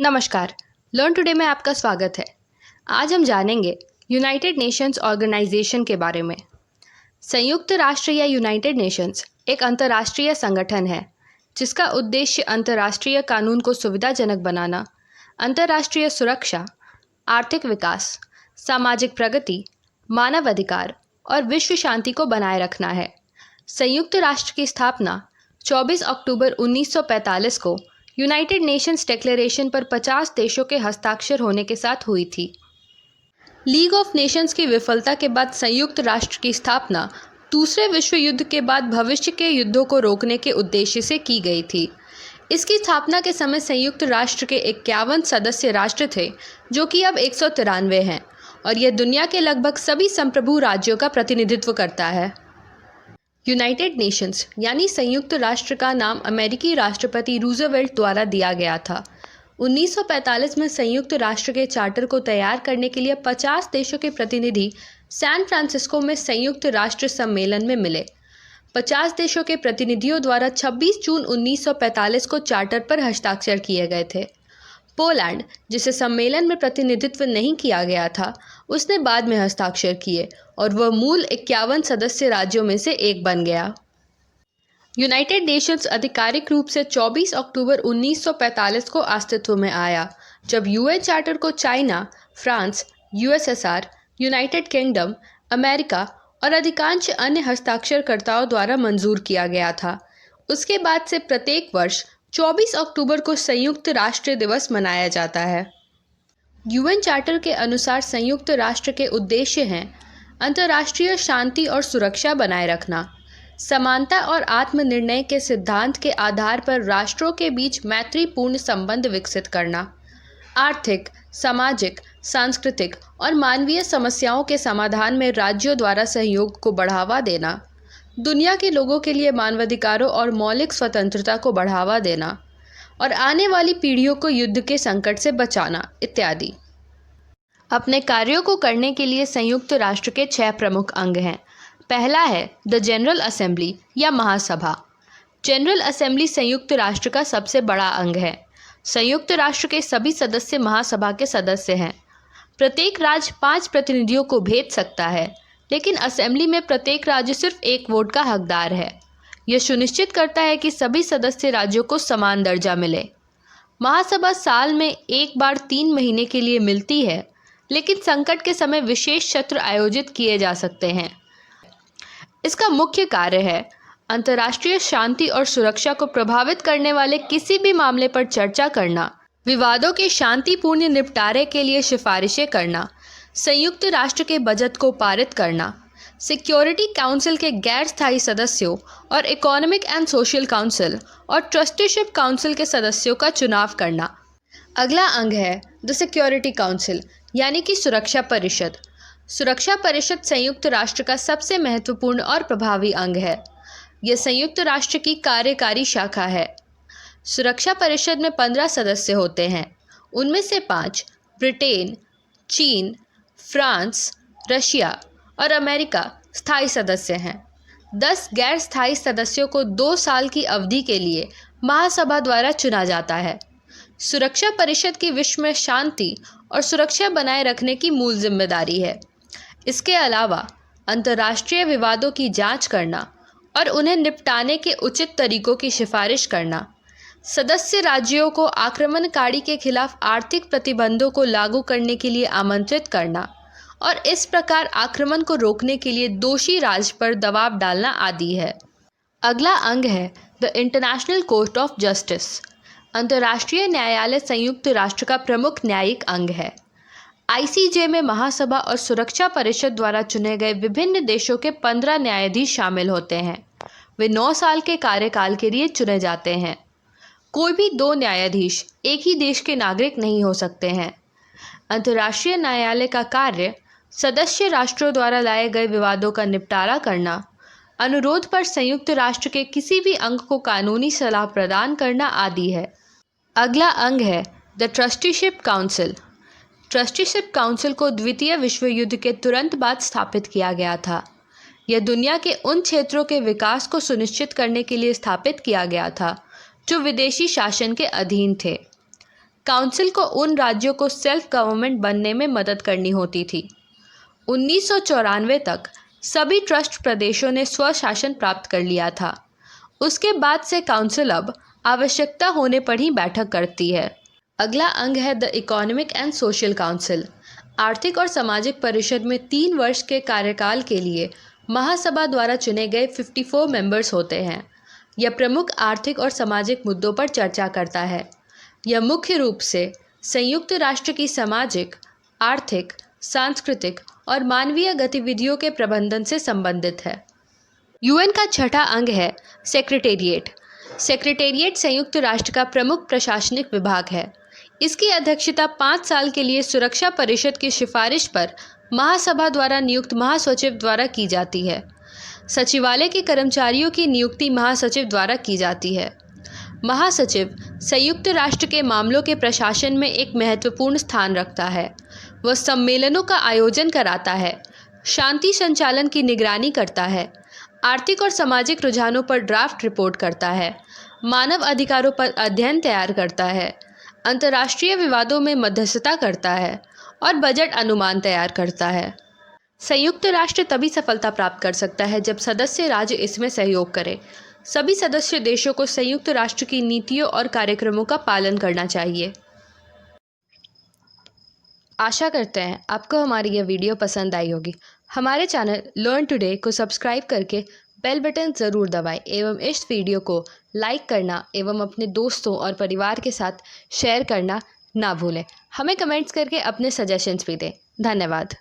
नमस्कार। Learn today में आपका स्वागत है। आज हम जानेंगे यूनाइटेड नेशंस ऑर्गेनाइजेशन के बारे में। संयुक्त राष्ट्र या यूनाइटेड नेशंस एक अंतर्राष्ट्रीय संगठन है जिसका उद्देश्य अंतर्राष्ट्रीय कानून को सुविधाजनक बनाना, अंतर्राष्ट्रीय सुरक्षा, आर्थिक विकास, सामाजिक प्रगति, मानव अधिकार और विश्व शांति को बनाए रखना है। संयुक्त राष्ट्र की स्थापना 24 अक्टूबर 1945 को यूनाइटेड नेशंस डिक्लेरेशन पर 50 देशों के हस्ताक्षर होने के साथ हुई थी। लीग ऑफ नेशंस की विफलता के बाद संयुक्त राष्ट्र की स्थापना दूसरे विश्व युद्ध के बाद भविष्य के युद्धों को रोकने के उद्देश्य से की गई थी। इसकी स्थापना के समय संयुक्त राष्ट्र के 51 सदस्य राष्ट्र थे, जो कि अब 193 हैं, और यह दुनिया के लगभग सभी संप्रभु राज्यों का प्रतिनिधित्व करता है। यूनाइटेड नेशंस यानी संयुक्त राष्ट्र का नाम अमेरिकी राष्ट्रपति रूजवेल्ट द्वारा दिया गया था। 1945 में संयुक्त राष्ट्र के चार्टर को तैयार करने के लिए 50 देशों के प्रतिनिधि सैन फ्रांसिस्को में संयुक्त राष्ट्र सम्मेलन में मिले। 50 देशों के प्रतिनिधियों द्वारा 26 जून 1945 को चार्टर पर हस्ताक्षर किए गए थे। पोलैंड, जिसे सम्मेलन में प्रतिनिधित्व नहीं किया गया था, उसने बाद में हस्ताक्षर किए और वह मूल 51 सदस्य राज्यों में से एक बन गया। यूनाइटेड नेशंस आधिकारिक रूप से 24 अक्टूबर 1945 को अस्तित्व में आया, जब यूएन चार्टर को China, France, USSR, United kingdom, America और अधिकांश अन्य हस्ताक्षरकर्ताओं द्वारा मंजूर किया गया था। उसके बाद से प्रत्येक वर्ष 24 अक्टूबर को संयुक्त राष्ट्र दिवस मनाया जाता है। यूएन चार्टर के अनुसार संयुक्त राष्ट्र के उद्देश्य हैं अंतर्राष्ट्रीय शांति और सुरक्षा बनाए रखना, समानता और आत्मनिर्णय के सिद्धांत के आधार पर राष्ट्रों के बीच मैत्रीपूर्ण संबंध विकसित करना, आर्थिक, सामाजिक, सांस्कृतिक और मानवीय समस्याओं के समाधान में राज्यों द्वारा सहयोग को बढ़ावा देना, दुनिया के लोगों के लिए मानवाधिकारों और मौलिक स्वतंत्रता को बढ़ावा देना और आने वाली पीढ़ियों को युद्ध के संकट से बचाना इत्यादि। अपने कार्यों को करने के लिए संयुक्त राष्ट्र के 6 प्रमुख अंग हैं। पहला है द जनरल असेंबली या महासभा। जनरल असेंबली संयुक्त राष्ट्र का सबसे बड़ा अंग है। संयुक्त राष्ट्र के सभी सदस्य महासभा के सदस्य हैं। प्रत्येक राज्य 5 प्रतिनिधियों को भेज सकता है, लेकिन असेंबली में प्रत्येक राज्य सिर्फ 1 वोट का हकदार है। यह सुनिश्चित करता है कि सभी सदस्य राज्यों को समान दर्जा मिले। महासभा साल में एक बार 3 महीने के लिए मिलती है, लेकिन संकट के समय विशेष सत्र आयोजित किए जा सकते हैं। इसका मुख्य कार्य है अंतर्राष्ट्रीय शांति और सुरक्षा को प्रभावित करने वाले किसी भी मामले पर चर्चा करना, विवादों के शांतिपूर्ण निपटारे के लिए सिफारिशें करना, संयुक्त राष्ट्र के बजट को पारित करना, सिक्योरिटी काउंसिल के गैर स्थायी सदस्यों और इकोनॉमिक एंड सोशल काउंसिल और ट्रस्टीशिप काउंसिल के सदस्यों का चुनाव करना। अगला अंग है द सिक्योरिटी काउंसिल यानी कि सुरक्षा परिषद। सुरक्षा परिषद संयुक्त राष्ट्र का सबसे महत्वपूर्ण और प्रभावी अंग है। यह संयुक्त राष्ट्र की कार्यकारी शाखा है। सुरक्षा परिषद में 15 सदस्य होते हैं। उनमें से 5 ब्रिटेन, चीन, फ्रांस, रशिया और अमेरिका स्थायी सदस्य हैं। 10 गैर स्थायी सदस्यों को 2 साल की अवधि के लिए महासभा द्वारा चुना जाता है। सुरक्षा परिषद की विश्व में शांति और सुरक्षा बनाए रखने की मूल जिम्मेदारी है। इसके अलावा अंतर्राष्ट्रीय विवादों की जांच करना और उन्हें निपटाने के उचित तरीकों की सिफारिश करना, सदस्य राज्यों को आक्रमणकारी के खिलाफ आर्थिक प्रतिबंधों को लागू करने के लिए आमंत्रित करना और इस प्रकार आक्रमण को रोकने के लिए दोषी राज्य पर दबाव डालना आदि है। अगला अंग है the international court of justice. अंतर्राष्ट्रीय न्यायालय संयुक्त राष्ट्र का प्रमुख न्यायिक अंग है। आईसीजे में महासभा और सुरक्षा परिषद द्वारा चुने गए विभिन्न देशों के 15 न्यायाधीश शामिल होते हैं। वे 9 साल के कार्यकाल के लिए चुने जाते हैं। कोई भी 2 न्यायाधीश एक ही देश के नागरिक नहीं हो सकते हैं। अंतर्राष्ट्रीय न्यायालय का कार्य सदस्य राष्ट्रों द्वारा लाए गए विवादों का निपटारा करना, अनुरोध पर संयुक्त राष्ट्र के किसी भी अंग को कानूनी सलाह प्रदान करना आदि है। अगला अंग है the trusteeship council. Trusteeship council को द्वितीय विश्व युद्ध के तुरंत बाद स्थापित किया गया था। यह दुनिया के उन क्षेत्रों के विकास को सुनिश्चित करने के लिए स्थापित किया गया था जो विदेशी शासन के अधीन थे। काउंसिल को उन राज्यों को सेल्फ गवर्नमेंट बनने में मदद करनी होती थी। 1994 तक सभी ट्रस्ट प्रदेशों ने स्वशासन प्राप्त कर लिया था। उसके बाद से काउंसिल अब आवश्यकता होने पर ही बैठक करती है। अगला अंग है the economic and social council. आर्थिक और सामाजिक परिषद में 3 वर्ष के कार्यकाल के लिए महासभा द्वारा चुने गए 54 मेंबर्स होते हैं। यह प्रमुख आर्थिक और सामाजिक मुद्दों पर चर्चा करता है। यह मुख्य रूप से संयुक्त राष्ट्र की सामाजिक, आर्थिक, सांस्कृतिक और मानवीय गतिविधियों के प्रबंधन से संबंधित है। यूएन का छठा अंग है सेक्रेटेरिएट। सेक्रेटेरिएट संयुक्त राष्ट्र का प्रमुख प्रशासनिक विभाग है। इसकी अध्यक्षता 5 साल के लिए सुरक्षा परिषद की सिफारिश पर महासभा द्वारा नियुक्त महासचिव द्वारा की जाती है। सचिवालय के कर्मचारियों की नियुक्ति महासचिव द्वारा की जाती है। महासचिव संयुक्त राष्ट्र के मामलों के प्रशासन में एक महत्वपूर्ण स्थान रखता है। वह सम्मेलनों का आयोजन कराता है, शांति संचालन की निगरानी करता है, आर्थिक और सामाजिक रुझानों पर ड्राफ्ट रिपोर्ट करता है, मानव अधिकारों पर अध्ययन तैयार करता है, अंतर्राष्ट्रीय विवादों में मध्यस्थता करता है और बजट अनुमान तैयार करता है। संयुक्त राष्ट्र तभी सफलता प्राप्त कर सकता है जब सदस्य राज्य इसमें सहयोग करें। सभी सदस्य देशों को संयुक्त राष्ट्र की नीतियों और कार्यक्रमों का पालन करना चाहिए। आशा करते हैं आपको हमारी यह वीडियो पसंद आई होगी। हमारे चैनल लर्न टुडे को सब्सक्राइब करके बेल बटन ज़रूर दबाएं एवं इस वीडियो को लाइक करना एवं अपने दोस्तों और परिवार के साथ शेयर करना ना भूलें। हमें कमेंट्स करके अपने सजेशंस भी दें। धन्यवाद।